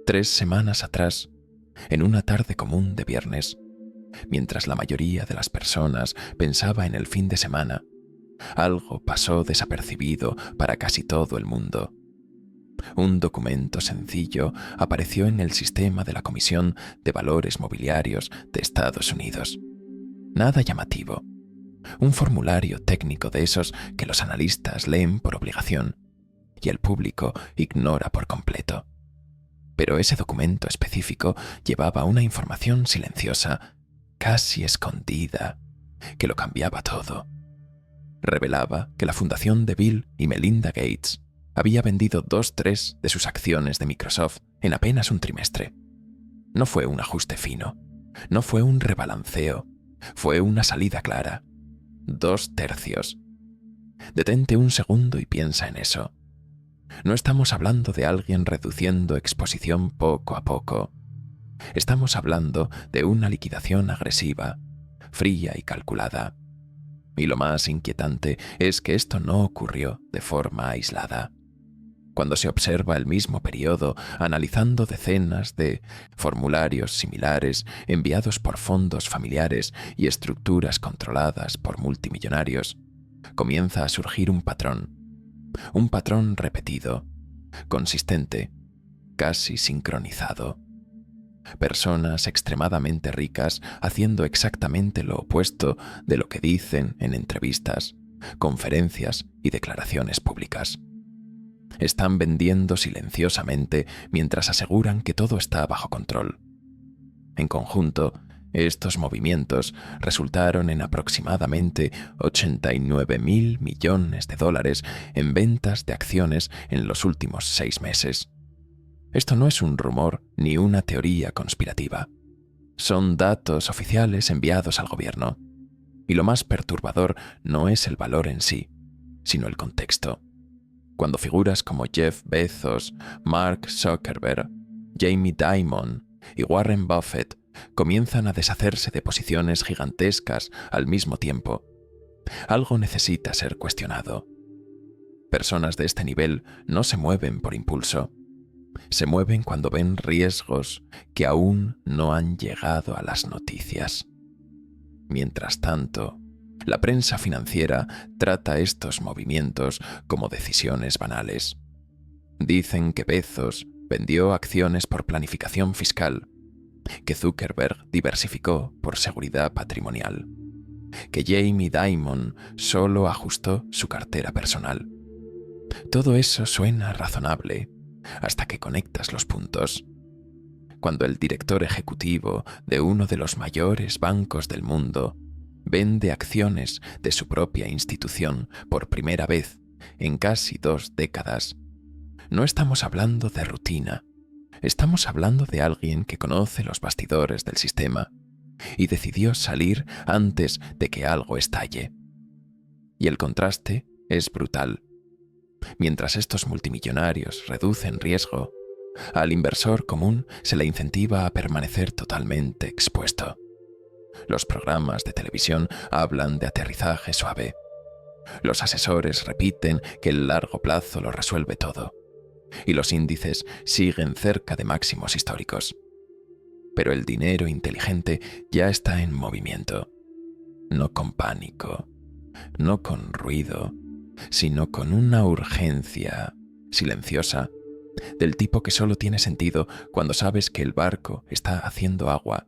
3 semanas atrás, en una tarde común de viernes, mientras la mayoría de las personas pensaba en el fin de semana, algo pasó desapercibido para casi todo el mundo. Un documento sencillo apareció en el sistema de la Comisión de Valores Mobiliarios de Estados Unidos. Nada llamativo. Un formulario técnico de esos que los analistas leen por obligación y el público ignora por completo. Pero ese documento específico llevaba una información silenciosa, casi escondida, que lo cambiaba todo. Revelaba que la fundación de Bill y Melinda Gates había vendido 2/3 de sus acciones de Microsoft en apenas un trimestre. No fue un ajuste fino, no fue un rebalanceo, fue una salida clara. 2/3. Detente un segundo y piensa en eso. No estamos hablando de alguien reduciendo exposición poco a poco. Estamos hablando de una liquidación agresiva, fría y calculada. Y lo más inquietante es que esto no ocurrió de forma aislada. Cuando se observa el mismo periodo analizando decenas de formularios similares enviados por fondos familiares y estructuras controladas por multimillonarios, comienza a surgir un patrón repetido, consistente, casi sincronizado. Personas extremadamente ricas haciendo exactamente lo opuesto de lo que dicen en entrevistas, conferencias y declaraciones públicas. Están vendiendo silenciosamente mientras aseguran que todo está bajo control. En conjunto, estos movimientos resultaron en aproximadamente $89.000 millones en ventas de acciones en los últimos 6 meses. Esto no es un rumor ni una teoría conspirativa. Son datos oficiales enviados al gobierno. Y lo más perturbador no es el valor en sí, sino el contexto. Cuando figuras como Jeff Bezos, Mark Zuckerberg, Jamie Dimon y Warren Buffett comienzan a deshacerse de posiciones gigantescas al mismo tiempo, algo necesita ser cuestionado. Personas de este nivel no se mueven por impulso. Se mueven cuando ven riesgos que aún no han llegado a las noticias. Mientras tanto, la prensa financiera trata estos movimientos como decisiones banales. Dicen que Bezos vendió acciones por planificación fiscal, que Zuckerberg diversificó por seguridad patrimonial, que Jamie Dimon solo ajustó su cartera personal. Todo eso suena razonable hasta que conectas los puntos. Cuando el director ejecutivo de uno de los mayores bancos del mundo vende acciones de su propia institución por primera vez en casi 2 décadas, no estamos hablando de rutina, estamos hablando de alguien que conoce los bastidores del sistema y decidió salir antes de que algo estalle. Y el contraste es brutal. Mientras estos multimillonarios reducen riesgo, al inversor común se le incentiva a permanecer totalmente expuesto. Los programas de televisión hablan de aterrizaje suave. Los asesores repiten que el largo plazo lo resuelve todo. Y los índices siguen cerca de máximos históricos. Pero el dinero inteligente ya está en movimiento. No con pánico, no con ruido, sino con una urgencia silenciosa, del tipo que solo tiene sentido cuando sabes que el barco está haciendo agua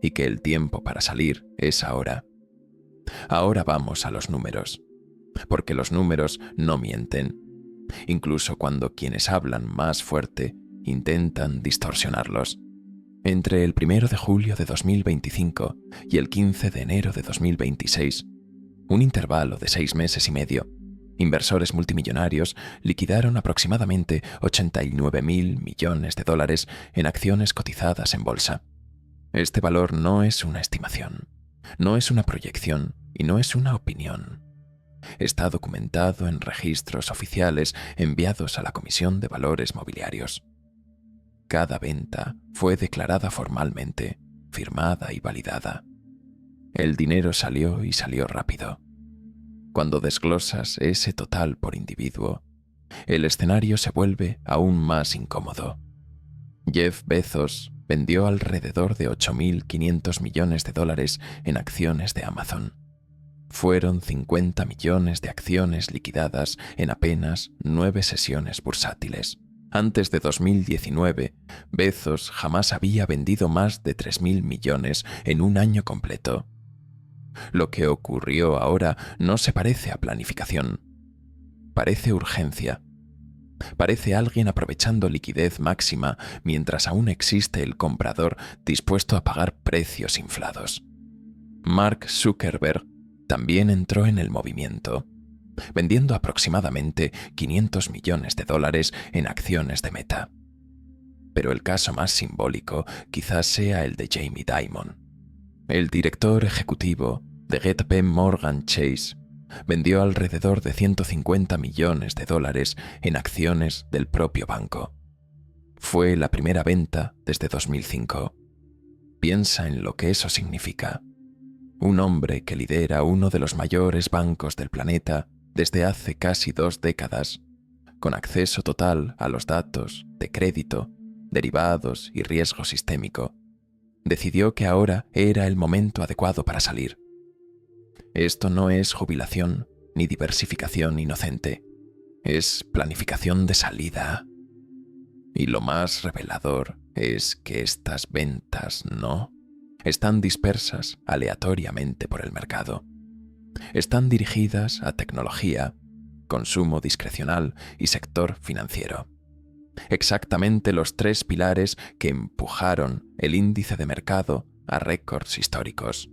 y que el tiempo para salir es ahora. Ahora vamos a los números, porque los números no mienten, incluso cuando quienes hablan más fuerte intentan distorsionarlos. Entre el 1 de julio de 2025 y el 15 de enero de 2026, un intervalo de 6 meses y medio, inversores multimillonarios liquidaron aproximadamente $89.000 millones en acciones cotizadas en bolsa. Este valor no es una estimación, no es una proyección y no es una opinión. Está documentado en registros oficiales enviados a la Comisión de Valores Mobiliarios. Cada venta fue declarada formalmente, firmada y validada. El dinero salió y salió rápido. Cuando desglosas ese total por individuo, el escenario se vuelve aún más incómodo. Jeff Bezos vendió alrededor de $8.500 millones en acciones de Amazon. Fueron 50 millones de acciones liquidadas en apenas 9 sesiones bursátiles. Antes de 2019, Bezos jamás había vendido más de 3.000 millones en un año completo. Lo que ocurrió ahora no se parece a planificación. Parece urgencia. Parece alguien aprovechando liquidez máxima mientras aún existe el comprador dispuesto a pagar precios inflados. Mark Zuckerberg también entró en el movimiento, vendiendo aproximadamente $500 millones en acciones de Meta. Pero el caso más simbólico quizás sea el de Jamie Dimon. El director ejecutivo de JP Morgan Chase vendió alrededor de $150 millones en acciones del propio banco. Fue la primera venta desde 2005. Piensa en lo que eso significa. Un hombre que lidera uno de los mayores bancos del planeta desde hace casi 2 décadas, con acceso total a los datos de crédito, derivados y riesgo sistémico, decidió que ahora era el momento adecuado para salir. Esto no es jubilación ni diversificación inocente, es planificación de salida. Y lo más revelador es que estas ventas no están dispersas aleatoriamente por el mercado. Están dirigidas a tecnología, consumo discrecional y sector financiero. Exactamente los 3 pilares que empujaron el índice de mercado a récords históricos.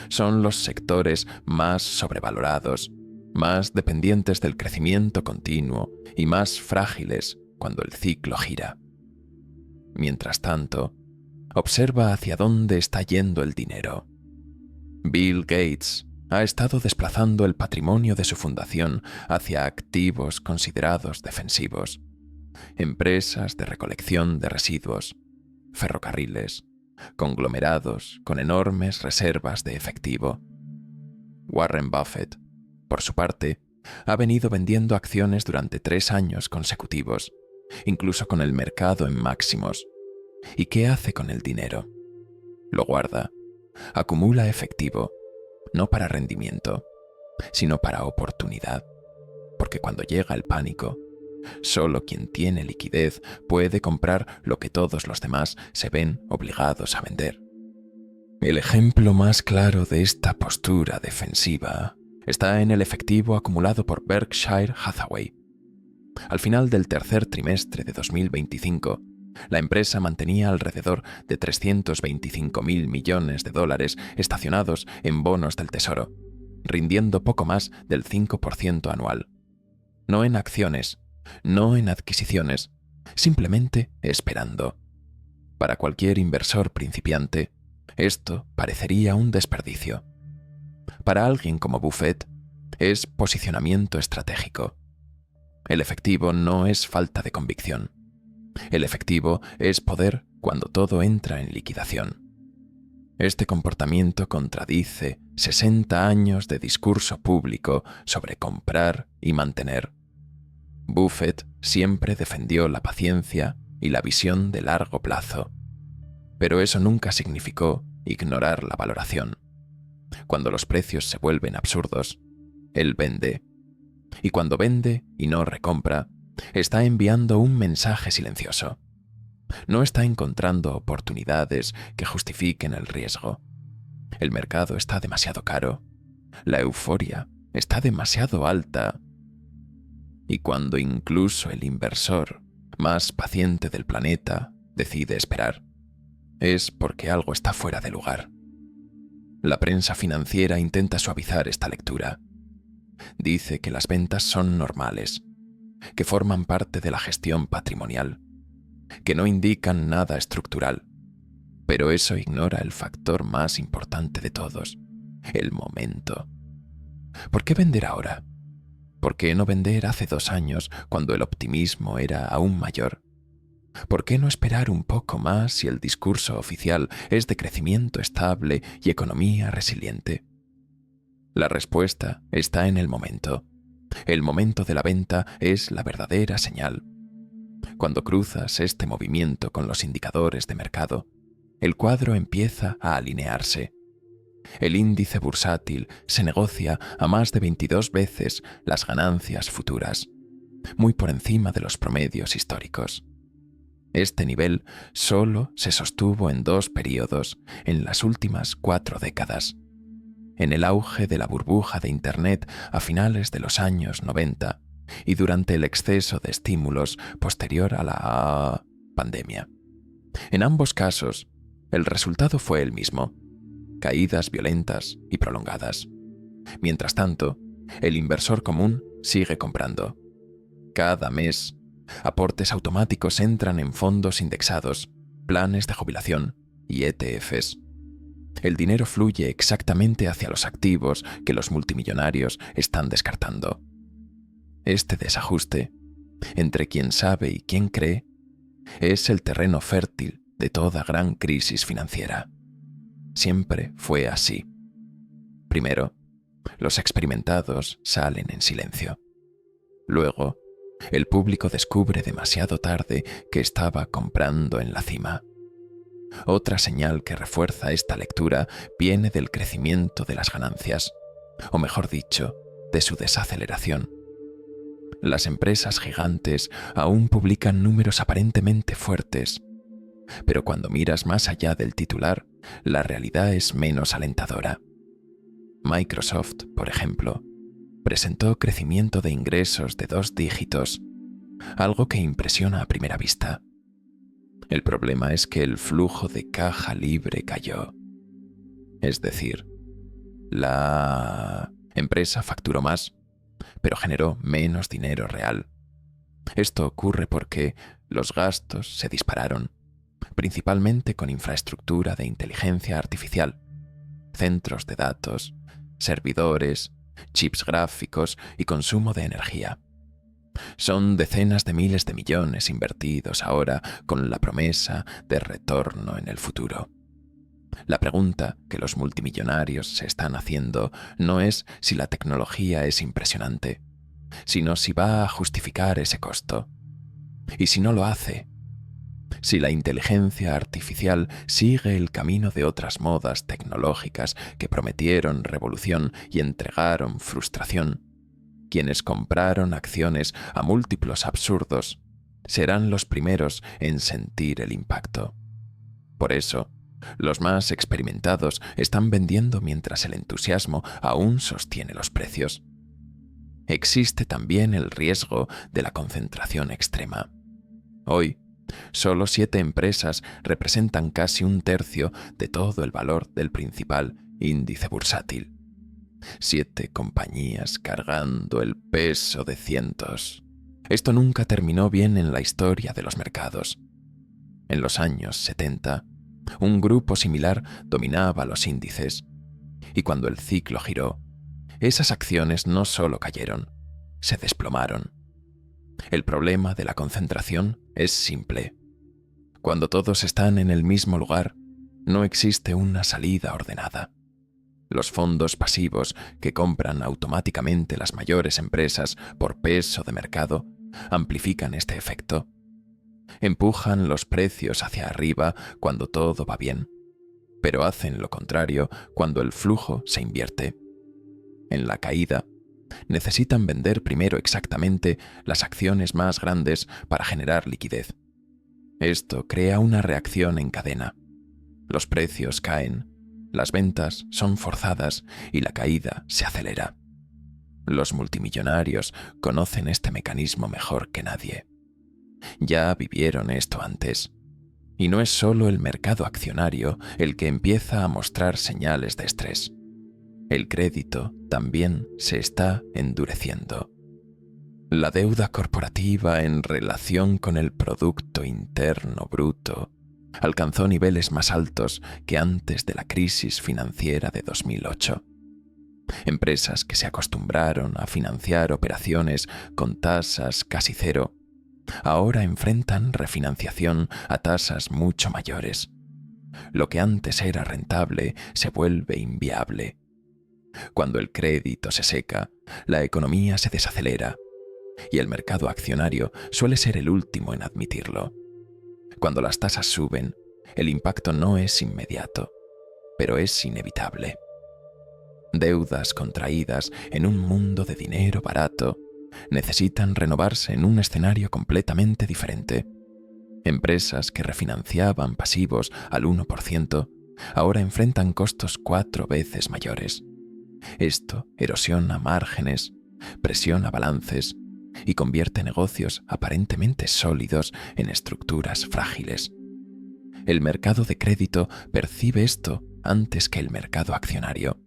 Son los sectores más sobrevalorados, más dependientes del crecimiento continuo y más frágiles cuando el ciclo gira. Mientras tanto, observa hacia dónde está yendo el dinero. Bill Gates ha estado desplazando el patrimonio de su fundación hacia activos considerados defensivos, empresas de recolección de residuos, ferrocarriles, conglomerados con enormes reservas de efectivo. Warren Buffett, por su parte, ha venido vendiendo acciones durante 3 años consecutivos, incluso con el mercado en máximos. ¿Y qué hace con el dinero? Lo guarda, acumula efectivo, no para rendimiento, sino para oportunidad, porque cuando llega el pánico, solo quien tiene liquidez puede comprar lo que todos los demás se ven obligados a vender. El ejemplo más claro de esta postura defensiva está en el efectivo acumulado por Berkshire Hathaway. Al final del tercer trimestre de 2025, la empresa mantenía alrededor de $325.000 millones estacionados en bonos del tesoro, rindiendo poco más del 5% anual. No en acciones, no en adquisiciones, simplemente esperando. Para cualquier inversor principiante, esto parecería un desperdicio. Para alguien como Buffett, es posicionamiento estratégico. El efectivo no es falta de convicción. El efectivo es poder cuando todo entra en liquidación. Este comportamiento contradice 60 años de discurso público sobre comprar y mantener. Buffett siempre defendió la paciencia y la visión de largo plazo, pero eso nunca significó ignorar la valoración. Cuando los precios se vuelven absurdos, él vende. Y cuando vende y no recompra, está enviando un mensaje silencioso. No está encontrando oportunidades que justifiquen el riesgo. El mercado está demasiado caro. La euforia está demasiado alta. Y cuando incluso el inversor más paciente del planeta decide esperar, es porque algo está fuera de lugar. La prensa financiera intenta suavizar esta lectura. Dice que las ventas son normales, que forman parte de la gestión patrimonial, que no indican nada estructural. Pero eso ignora el factor más importante de todos, el momento. ¿Por qué vender ahora? ¿Por qué no vender hace 2 años, cuando el optimismo era aún mayor? ¿Por qué no esperar un poco más si el discurso oficial es de crecimiento estable y economía resiliente? La respuesta está en el momento. El momento de la venta es la verdadera señal. Cuando cruzas este movimiento con los indicadores de mercado, el cuadro empieza a alinearse. El índice bursátil se negocia a más de 22 veces las ganancias futuras, muy por encima de los promedios históricos. Este nivel solo se sostuvo en 2 períodos en las últimas 4 décadas. En el auge de la burbuja de Internet a finales de los años 90 y durante el exceso de estímulos posterior a la pandemia. En ambos casos, el resultado fue el mismo: caídas violentas y prolongadas. Mientras tanto, el inversor común sigue comprando. Cada mes, aportes automáticos entran en fondos indexados, planes de jubilación y ETFs. El dinero fluye exactamente hacia los activos que los multimillonarios están descartando. Este desajuste, entre quien sabe y quien cree, es el terreno fértil de toda gran crisis financiera. Siempre fue así. Primero, los experimentados salen en silencio. Luego, el público descubre demasiado tarde que estaba comprando en la cima. Otra señal que refuerza esta lectura viene del crecimiento de las ganancias, o mejor dicho, de su desaceleración. Las empresas gigantes aún publican números aparentemente fuertes, pero cuando miras más allá del titular, la realidad es menos alentadora. Microsoft, por ejemplo, presentó crecimiento de ingresos de 2 dígitos, algo que impresiona a primera vista. El problema es que el flujo de caja libre cayó. Es decir, la empresa facturó más, pero generó menos dinero real. Esto ocurre porque los gastos se dispararon, principalmente con infraestructura de inteligencia artificial, centros de datos, servidores, chips gráficos y consumo de energía. Son decenas de miles de millones invertidos ahora con la promesa de retorno en el futuro. La pregunta que los multimillonarios se están haciendo no es si la tecnología es impresionante, sino si va a justificar ese costo. Y si no lo hace, si la inteligencia artificial sigue el camino de otras modas tecnológicas que prometieron revolución y entregaron frustración, quienes compraron acciones a múltiplos absurdos serán los primeros en sentir el impacto. Por eso, los más experimentados están vendiendo mientras el entusiasmo aún sostiene los precios. Existe también el riesgo de la concentración extrema. Hoy, solo 7 empresas representan casi 1/3 de todo el valor del principal índice bursátil. 7 compañías cargando el peso de cientos. Esto nunca terminó bien en la historia de los mercados. En los años 70, un grupo similar dominaba los índices, y cuando el ciclo giró, esas acciones no solo cayeron, se desplomaron. El problema de la concentración es simple. Cuando todos están en el mismo lugar, no existe una salida ordenada. Los fondos pasivos que compran automáticamente las mayores empresas por peso de mercado amplifican este efecto. Empujan los precios hacia arriba cuando todo va bien, pero hacen lo contrario cuando el flujo se invierte. En la caída, necesitan vender primero exactamente las acciones más grandes para generar liquidez. Esto crea una reacción en cadena. Los precios caen, las ventas son forzadas y la caída se acelera. Los multimillonarios conocen este mecanismo mejor que nadie. Ya vivieron esto antes. Y no es solo el mercado accionario el que empieza a mostrar señales de estrés. El crédito también se está endureciendo. La deuda corporativa en relación con el Producto Interno Bruto alcanzó niveles más altos que antes de la crisis financiera de 2008. Empresas que se acostumbraron a financiar operaciones con tasas casi cero, ahora enfrentan refinanciación a tasas mucho mayores. Lo que antes era rentable se vuelve inviable. Cuando el crédito se seca, la economía se desacelera y el mercado accionario suele ser el último en admitirlo. Cuando las tasas suben, el impacto no es inmediato, pero es inevitable. Deudas contraídas en un mundo de dinero barato necesitan renovarse en un escenario completamente diferente. Empresas que refinanciaban pasivos al 1% ahora enfrentan costos 4 veces mayores. Esto erosiona márgenes, presiona balances y convierte negocios aparentemente sólidos en estructuras frágiles. El mercado de crédito percibe esto antes que el mercado accionario,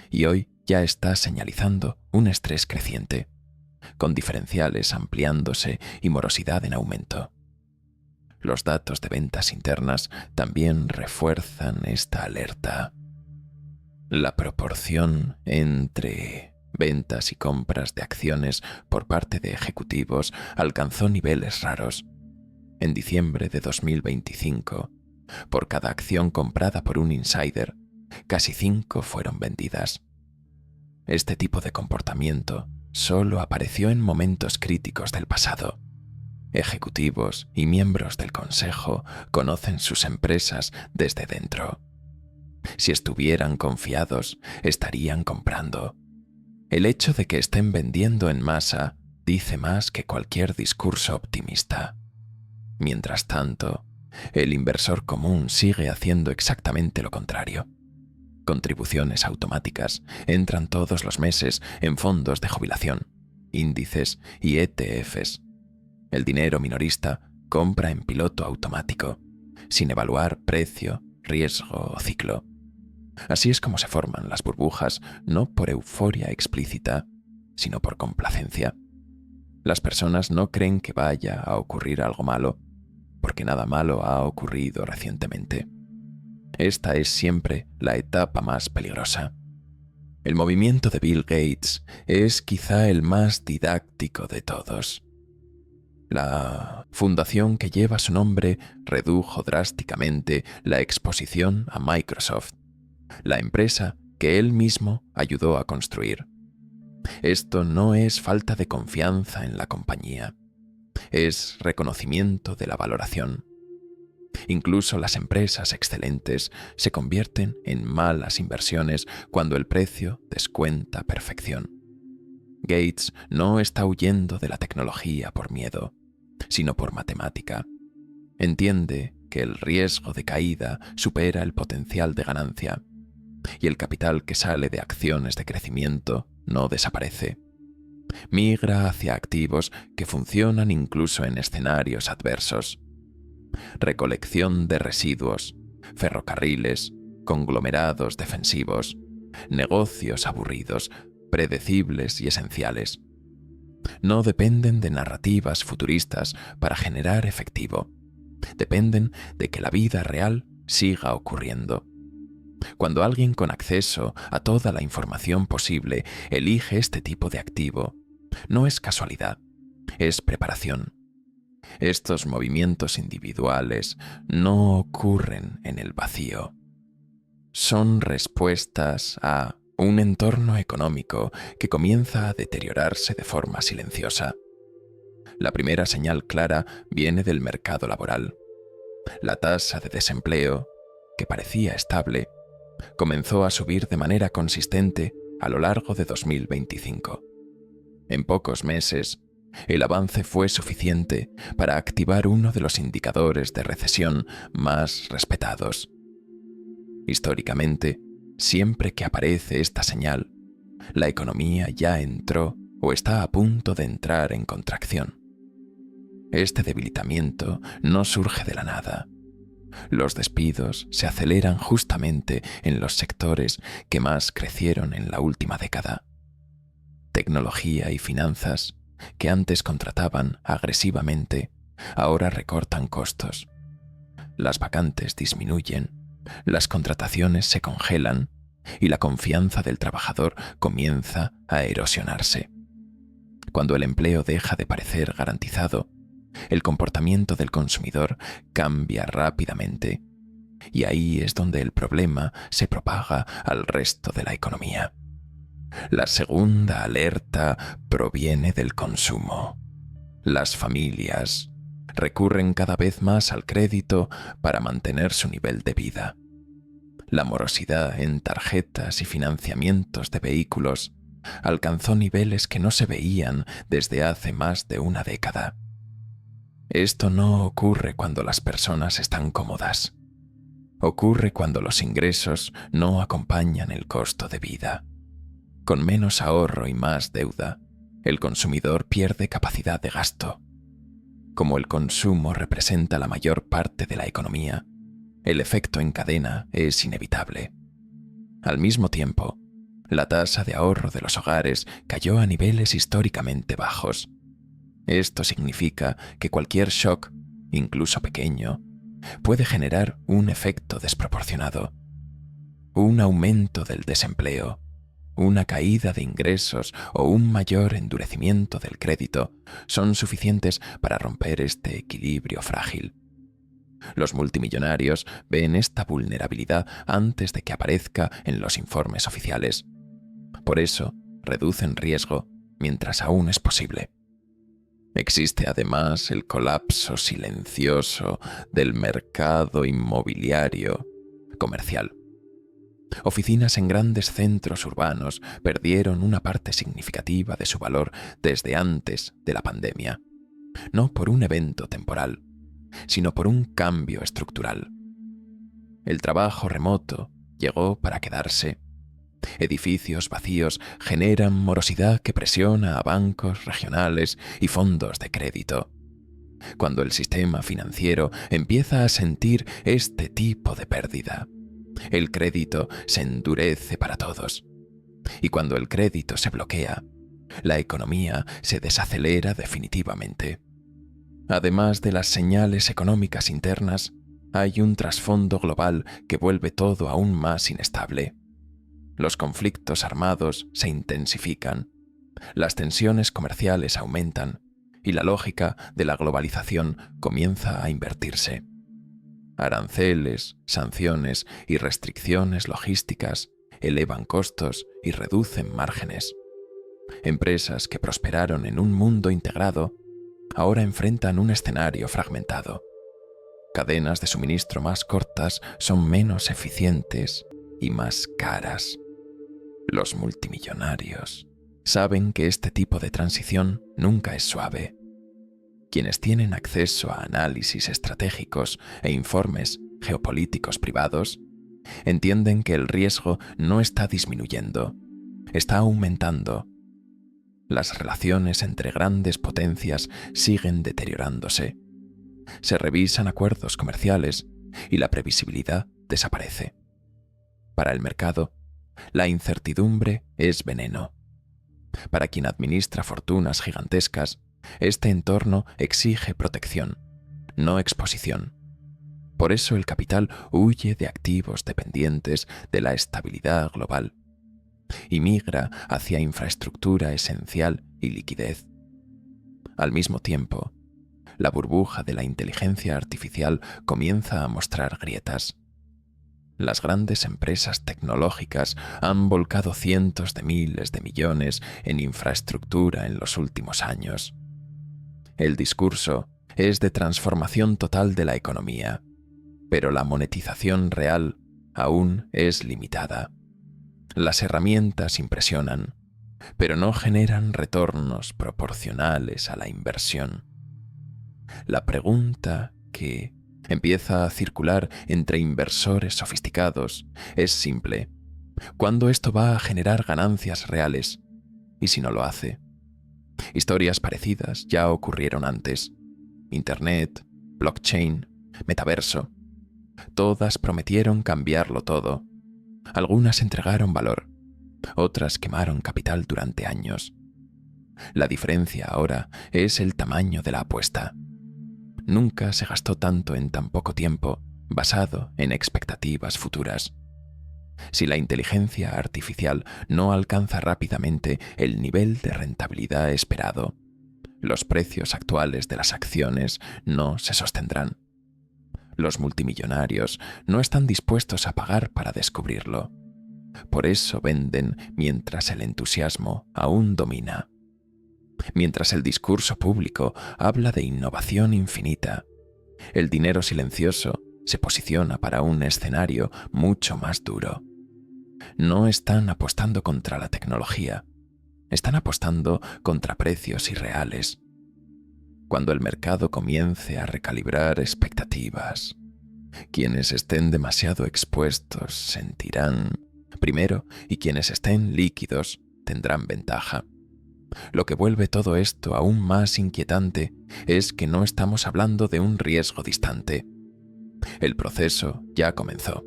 y hoy ya está señalizando un estrés creciente, con diferenciales ampliándose y morosidad en aumento. Los datos de ventas internas también refuerzan esta alerta. La proporción entre ventas y compras de acciones por parte de ejecutivos alcanzó niveles raros. En diciembre de 2025, por cada acción comprada por un insider, casi 5 fueron vendidas. Este tipo de comportamiento solo apareció en momentos críticos del pasado. Ejecutivos y miembros del consejo conocen sus empresas desde dentro. Si estuvieran confiados, estarían comprando. El hecho de que estén vendiendo en masa dice más que cualquier discurso optimista. Mientras tanto, el inversor común sigue haciendo exactamente lo contrario. Contribuciones automáticas entran todos los meses en fondos de jubilación, índices y ETFs. El dinero minorista compra en piloto automático, sin evaluar precio, riesgo o ciclo. Así es como se forman las burbujas, no por euforia explícita, sino por complacencia. Las personas no creen que vaya a ocurrir algo malo, porque nada malo ha ocurrido recientemente. Esta es siempre la etapa más peligrosa. El movimiento de Bill Gates es quizá el más didáctico de todos. La fundación que lleva su nombre redujo drásticamente la exposición a Microsoft, la empresa que él mismo ayudó a construir. Esto no es falta de confianza en la compañía, es reconocimiento de la valoración. Incluso las empresas excelentes se convierten en malas inversiones cuando el precio descuenta perfección. Gates no está huyendo de la tecnología por miedo, sino por matemática. Entiende que el riesgo de caída supera el potencial de ganancia, y el capital que sale de acciones de crecimiento no desaparece. Migra hacia activos que funcionan incluso en escenarios adversos. Recolección de residuos, ferrocarriles, conglomerados defensivos, negocios aburridos, predecibles y esenciales. No dependen de narrativas futuristas para generar efectivo. Dependen de que la vida real siga ocurriendo. Cuando alguien con acceso a toda la información posible elige este tipo de activo, no es casualidad, es preparación. Estos movimientos individuales no ocurren en el vacío. Son respuestas a un entorno económico que comienza a deteriorarse de forma silenciosa. La primera señal clara viene del mercado laboral. La tasa de desempleo, que parecía estable, comenzó a subir de manera consistente a lo largo de 2025. En pocos meses, el avance fue suficiente para activar uno de los indicadores de recesión más respetados. Históricamente, siempre que aparece esta señal, la economía ya entró o está a punto de entrar en contracción. Este debilitamiento no surge de la nada. Los despidos se aceleran justamente en los sectores que más crecieron en la última década. Tecnología y finanzas, que antes contrataban agresivamente, ahora recortan costos. Las vacantes disminuyen, las contrataciones se congelan y la confianza del trabajador comienza a erosionarse. Cuando el empleo deja de parecer garantizado, el comportamiento del consumidor cambia rápidamente, y ahí es donde el problema se propaga al resto de la economía. La segunda alerta proviene del consumo. Las familias recurren cada vez más al crédito para mantener su nivel de vida. La morosidad en tarjetas y financiamientos de vehículos alcanzó niveles que no se veían desde hace más de una década. Esto no ocurre cuando las personas están cómodas. Ocurre cuando los ingresos no acompañan el costo de vida. Con menos ahorro y más deuda, el consumidor pierde capacidad de gasto. Como el consumo representa la mayor parte de la economía, el efecto en cadena es inevitable. Al mismo tiempo, la tasa de ahorro de los hogares cayó a niveles históricamente bajos. Esto significa que cualquier shock, incluso pequeño, puede generar un efecto desproporcionado. Un aumento del desempleo, una caída de ingresos o un mayor endurecimiento del crédito son suficientes para romper este equilibrio frágil. Los multimillonarios ven esta vulnerabilidad antes de que aparezca en los informes oficiales. Por eso, reducen riesgo mientras aún es posible. Existe además el colapso silencioso del mercado inmobiliario comercial. Oficinas en grandes centros urbanos perdieron una parte significativa de su valor desde antes de la pandemia, no por un evento temporal, sino por un cambio estructural. El trabajo remoto llegó para quedarse. Edificios vacíos generan morosidad que presiona a bancos regionales y fondos de crédito. Cuando el sistema financiero empieza a sentir este tipo de pérdida, el crédito se endurece para todos. Y cuando el crédito se bloquea, la economía se desacelera definitivamente. Además de las señales económicas internas, hay un trasfondo global que vuelve todo aún más inestable. Los conflictos armados se intensifican, las tensiones comerciales aumentan y la lógica de la globalización comienza a invertirse. Aranceles, sanciones y restricciones logísticas elevan costos y reducen márgenes. Empresas que prosperaron en un mundo integrado ahora enfrentan un escenario fragmentado. Cadenas de suministro más cortas son menos eficientes y más caras. Los multimillonarios saben que este tipo de transición nunca es suave. Quienes tienen acceso a análisis estratégicos e informes geopolíticos privados entienden que el riesgo no está disminuyendo, está aumentando. Las relaciones entre grandes potencias siguen deteriorándose. Se revisan acuerdos comerciales y la previsibilidad desaparece. Para el mercado, la incertidumbre es veneno. Para quien administra fortunas gigantescas, este entorno exige protección, no exposición. Por eso el capital huye de activos dependientes de la estabilidad global y migra hacia infraestructura esencial y liquidez. Al mismo tiempo, la burbuja de la inteligencia artificial comienza a mostrar grietas. Las grandes empresas tecnológicas han volcado cientos de miles de millones en infraestructura en los últimos años. El discurso es de transformación total de la economía, pero la monetización real aún es limitada. Las herramientas impresionan, pero no generan retornos proporcionales a la inversión. La pregunta que empieza a circular entre inversores sofisticados es simple. ¿Cuándo esto va a generar ganancias reales? ¿Y si no lo hace? Historias parecidas ya ocurrieron antes. Internet, blockchain, metaverso. Todas prometieron cambiarlo todo. Algunas entregaron valor, otras quemaron capital durante años. La diferencia ahora es el tamaño de la apuesta. Nunca se gastó tanto en tan poco tiempo, basado en expectativas futuras. Si la inteligencia artificial no alcanza rápidamente el nivel de rentabilidad esperado, los precios actuales de las acciones no se sostendrán. Los multimillonarios no están dispuestos a pagar para descubrirlo. Por eso venden mientras el entusiasmo aún domina. Mientras el discurso público habla de innovación infinita, el dinero silencioso se posiciona para un escenario mucho más duro. No están apostando contra la tecnología, están apostando contra precios irreales. Cuando el mercado comience a recalibrar expectativas, quienes estén demasiado expuestos sentirán primero y quienes estén líquidos tendrán ventaja. Lo que vuelve todo esto aún más inquietante es que no estamos hablando de un riesgo distante. El proceso ya comenzó.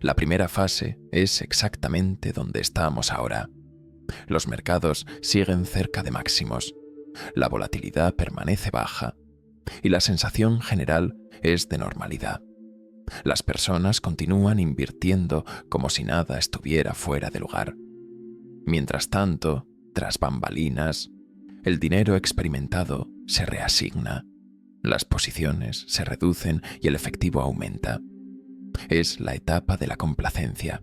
La primera fase es exactamente donde estamos ahora. Los mercados siguen cerca de máximos, la volatilidad permanece baja y la sensación general es de normalidad. Las personas continúan invirtiendo como si nada estuviera fuera de lugar. Mientras tanto, tras bambalinas, el dinero experimentado se reasigna, las posiciones se reducen y el efectivo aumenta. Es la etapa de la complacencia,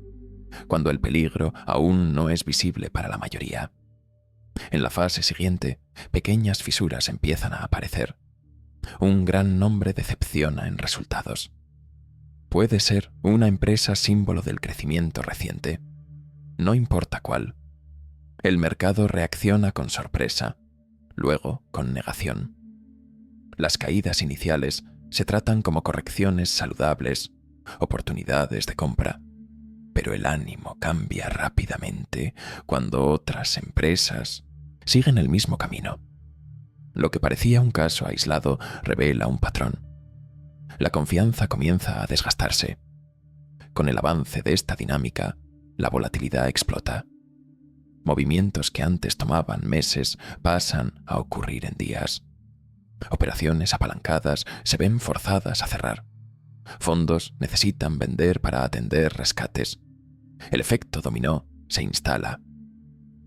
cuando el peligro aún no es visible para la mayoría. En la fase siguiente, pequeñas fisuras empiezan a aparecer. Un gran nombre decepciona en resultados. Puede ser una empresa símbolo del crecimiento reciente. No importa cuál. El mercado reacciona con sorpresa, luego con negación. Las caídas iniciales se tratan como correcciones saludables, oportunidades de compra, pero el ánimo cambia rápidamente cuando otras empresas siguen el mismo camino. Lo que parecía un caso aislado revela un patrón. La confianza comienza a desgastarse. Con el avance de esta dinámica, la volatilidad explota. Movimientos que antes tomaban meses pasan a ocurrir en días. Operaciones apalancadas se ven forzadas a cerrar. Fondos necesitan vender para atender rescates. El efecto dominó se instala.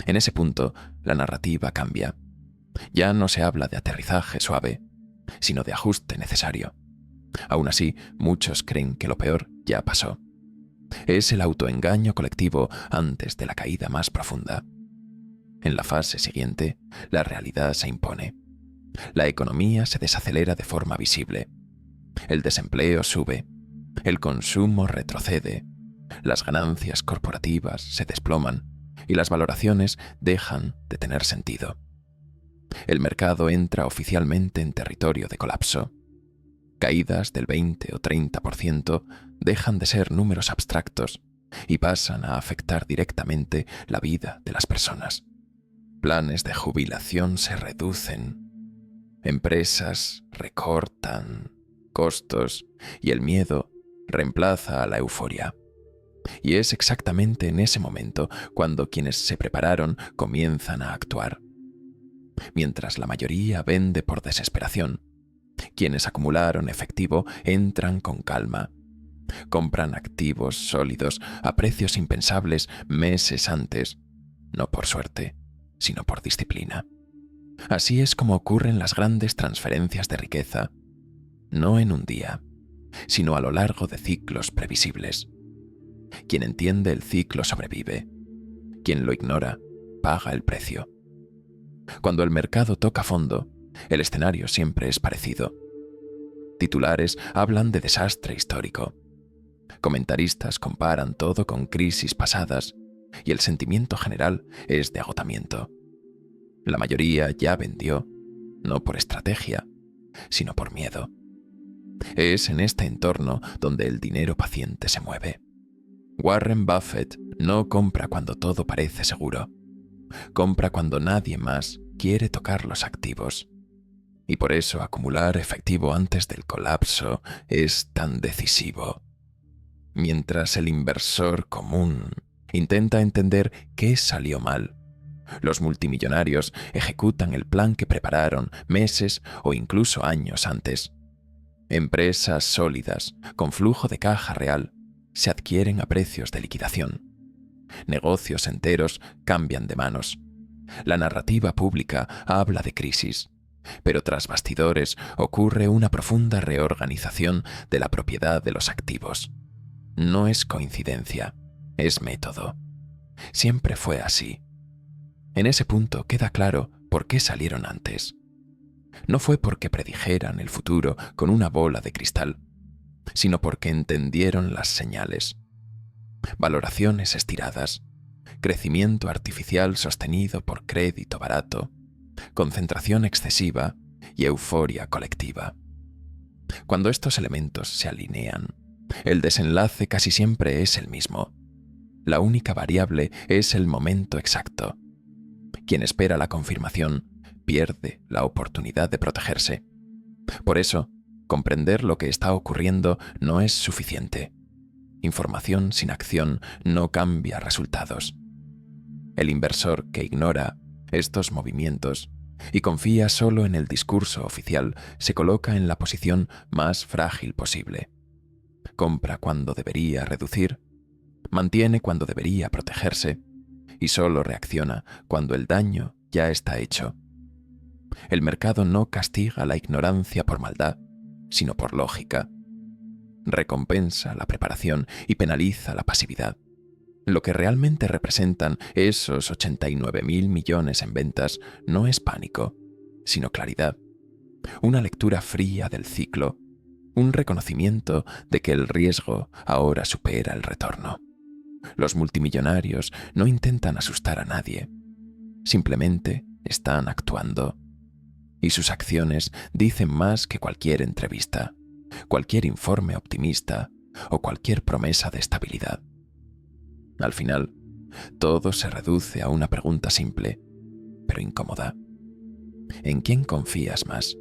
En ese punto, la narrativa cambia. Ya no se habla de aterrizaje suave, sino de ajuste necesario. Aún así, muchos creen que lo peor ya pasó. Es el autoengaño colectivo antes de la caída más profunda. En la fase siguiente, la realidad se impone. La economía se desacelera de forma visible. El desempleo sube. El consumo retrocede. Las ganancias corporativas se desploman y las valoraciones dejan de tener sentido. El mercado entra oficialmente en territorio de colapso. Caídas del 20 o 30% dejan de ser números abstractos y pasan a afectar directamente la vida de las personas. Planes de jubilación se reducen. Empresas recortan costos y el miedo reemplaza a la euforia. Y es exactamente en ese momento cuando quienes se prepararon comienzan a actuar. Mientras la mayoría vende por desesperación, quienes acumularon efectivo entran con calma. Compran activos sólidos a precios impensables meses antes, no por suerte, sino por disciplina. Así es como ocurren las grandes transferencias de riqueza, no en un día, sino a lo largo de ciclos previsibles. Quien entiende el ciclo sobrevive. Quien lo ignora, paga el precio. Cuando el mercado toca fondo, el escenario siempre es parecido. Titulares hablan de desastre histórico. Comentaristas comparan todo con crisis pasadas y el sentimiento general es de agotamiento. La mayoría ya vendió, no por estrategia, sino por miedo. Es en este entorno donde el dinero paciente se mueve. Warren Buffett no compra cuando todo parece seguro. Compra cuando nadie más quiere tocar los activos. Y por eso acumular efectivo antes del colapso es tan decisivo. Mientras el inversor común intenta entender qué salió mal, los multimillonarios ejecutan el plan que prepararon meses o incluso años antes. Empresas sólidas, con flujo de caja real, se adquieren a precios de liquidación. Negocios enteros cambian de manos. La narrativa pública habla de crisis, pero tras bastidores ocurre una profunda reorganización de la propiedad de los activos. No es coincidencia, es método. Siempre fue así. En ese punto queda claro por qué salieron antes. No fue porque predijeran el futuro con una bola de cristal, sino porque entendieron las señales. Valoraciones estiradas, crecimiento artificial sostenido por crédito barato, concentración excesiva y euforia colectiva. Cuando estos elementos se alinean, el desenlace casi siempre es el mismo. La única variable es el momento exacto. Quien espera la confirmación pierde la oportunidad de protegerse. Por eso, comprender lo que está ocurriendo no es suficiente. Información sin acción no cambia resultados. El inversor que ignora estos movimientos y confía solo en el discurso oficial se coloca en la posición más frágil posible. Compra cuando debería reducir, mantiene cuando debería protegerse y solo reacciona cuando el daño ya está hecho. El mercado no castiga la ignorancia por maldad, sino por lógica. Recompensa la preparación y penaliza la pasividad. Lo que realmente representan esos 89.000 millones en ventas no es pánico, sino claridad. Una lectura fría del ciclo, un reconocimiento de que el riesgo ahora supera el retorno. Los multimillonarios no intentan asustar a nadie, simplemente están actuando. Y sus acciones dicen más que cualquier entrevista, cualquier informe optimista o cualquier promesa de estabilidad. Al final, todo se reduce a una pregunta simple, pero incómoda. ¿En quién confías más?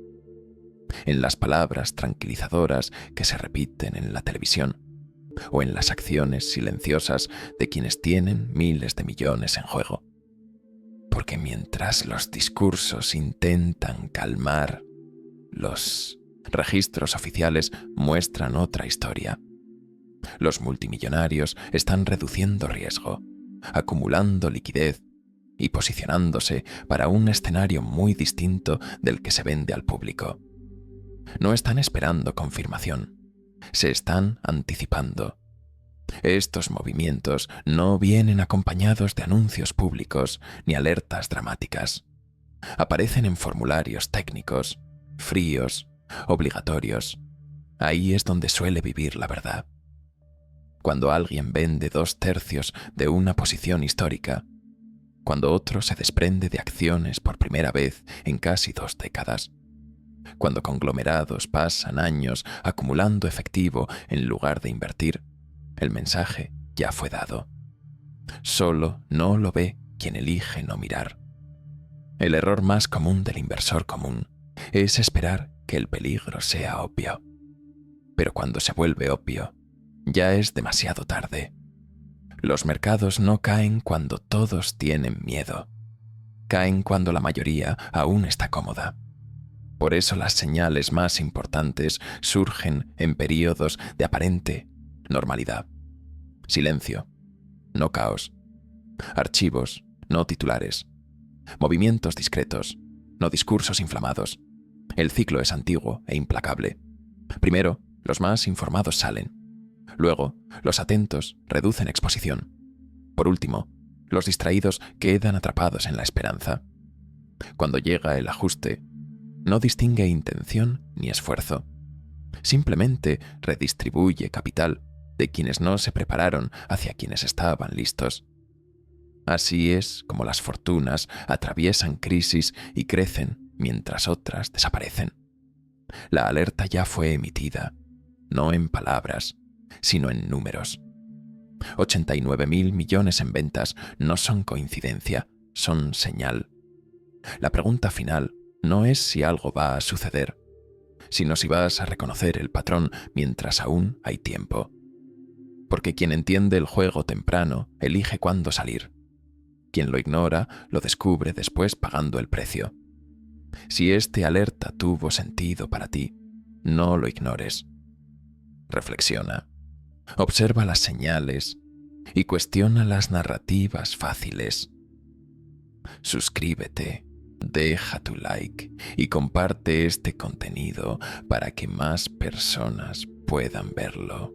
¿En las palabras tranquilizadoras que se repiten en la televisión? ¿O en las acciones silenciosas de quienes tienen miles de millones en juego? Porque mientras los discursos intentan calmar, los registros oficiales muestran otra historia. Los multimillonarios están reduciendo riesgo, acumulando liquidez y posicionándose para un escenario muy distinto del que se vende al público. No están esperando confirmación, se están anticipando. Estos movimientos no vienen acompañados de anuncios públicos ni alertas dramáticas. Aparecen en formularios técnicos, fríos, obligatorios. Ahí es donde suele vivir la verdad. Cuando alguien vende 2/3 de una posición histórica, cuando otro se desprende de acciones por primera vez en casi 2 décadas, cuando conglomerados pasan años acumulando efectivo en lugar de invertir, el mensaje ya fue dado. Solo no lo ve quien elige no mirar. El error más común del inversor común es esperar que el peligro sea obvio. Pero cuando se vuelve obvio, ya es demasiado tarde. Los mercados no caen cuando todos tienen miedo. Caen cuando la mayoría aún está cómoda. Por eso las señales más importantes surgen en periodos de aparente normalidad. Silencio, no caos. Archivos, no titulares. Movimientos discretos, no discursos inflamados. El ciclo es antiguo e implacable. Primero, los más informados salen. Luego, los atentos reducen exposición. Por último, los distraídos quedan atrapados en la esperanza. Cuando llega el ajuste, no distingue intención ni esfuerzo. Simplemente redistribuye capital de quienes no se prepararon hacia quienes estaban listos. Así es como las fortunas atraviesan crisis y crecen mientras otras desaparecen. La alerta ya fue emitida, no en palabras, sino en números. 89.000 millones en ventas no son coincidencia, son señal. La pregunta final no es si algo va a suceder, sino si vas a reconocer el patrón mientras aún hay tiempo. Porque quien entiende el juego temprano elige cuándo salir. Quien lo ignora lo descubre después pagando el precio. Si este alerta tuvo sentido para ti, no lo ignores. Reflexiona, observa las señales y cuestiona las narrativas fáciles. Suscríbete, deja tu like y comparte este contenido para que más personas puedan verlo.